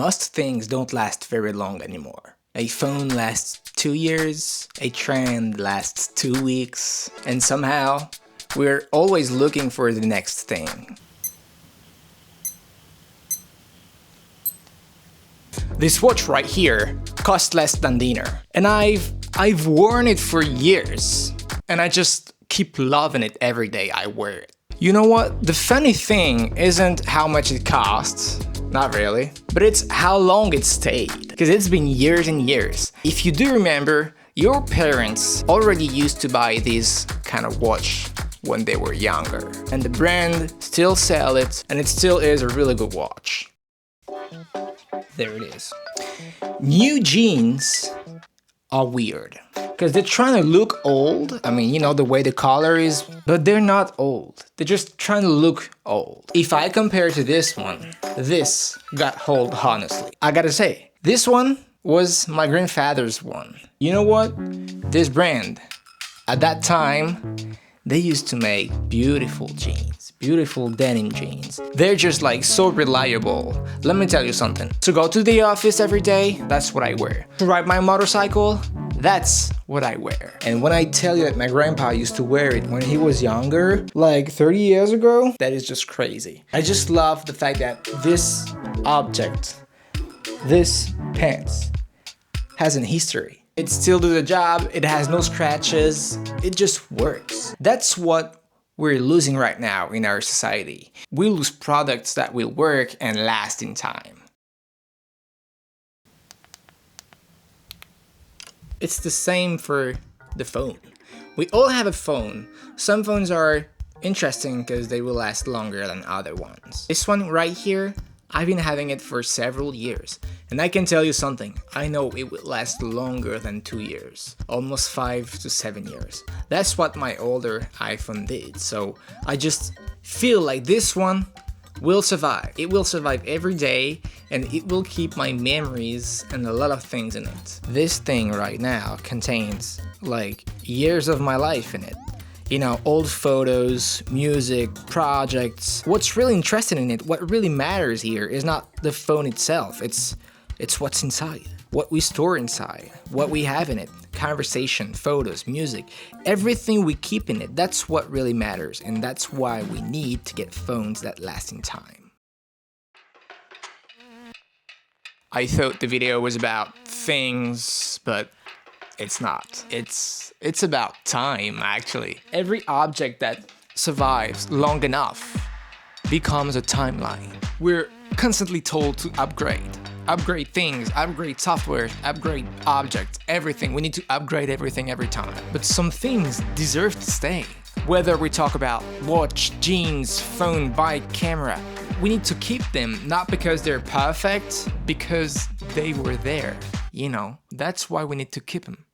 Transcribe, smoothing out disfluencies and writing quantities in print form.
Most things don't last very long anymore. A phone lasts 2 years, a trend lasts 2 weeks, and somehow we're always looking for the next thing. This watch right here costs less than dinner, and I've worn it for years, and I just keep loving it every day I wear it. You know what? The funny thing isn't how much it costs, not really, but it's how long it stayed, because it's been years and years. If you do remember, your parents already used to buy this kind of watch when they were younger, and the brand still sell it, and it still is a really good watch. There it is. New jeans are weird because they're trying to look old. I mean, you know, the way the collar is, but they're not old. They're just trying to look old. If I compare to this one, this got old, honestly. I gotta say, this one was my grandfather's one. You know what? This brand, at that time, they used to make beautiful jeans, beautiful denim jeans. They're just like so reliable. Let me tell you something. To go to the office every day, that's what I wear. To ride my motorcycle, that's what I wear. And when I tell you that my grandpa used to wear it when he was younger, like 30 years ago, that is just crazy. I just love the fact that this object, this pants, has an history. It still does the job, it has no scratches, it just works. That's what we're losing right now in our society. We lose products that will work and last in time. It's the same for the phone. We all have a phone. Some phones are interesting because they will last longer than other ones. This one right here, I've been having it for several years, and I can tell you something, I know it will last longer than 2 years, almost 5 to 7 years. That's what my older iPhone did, so I just feel like this one will survive. It will survive every day, and it will keep my memories and a lot of things in it. This thing right now contains like years of my life in it. You know, old photos, music, projects. What's really interesting in it, what really matters here is not the phone itself, it's what's inside, what we store inside, what we have in it, conversation, photos, music, everything we keep in it, that's what really matters, and that's why we need to get phones that last in time. I thought the video was about things, but it's not. It's about time, actually. Every object that survives long enough becomes a timeline. We're constantly told to upgrade things, upgrade software, upgrade objects, everything. We need to upgrade everything every time. But some things deserve to stay. Whether we talk about watch, jeans, phone, bike, camera, we need to keep them, not because they're perfect, because they were there. You know, that's why we need to keep them.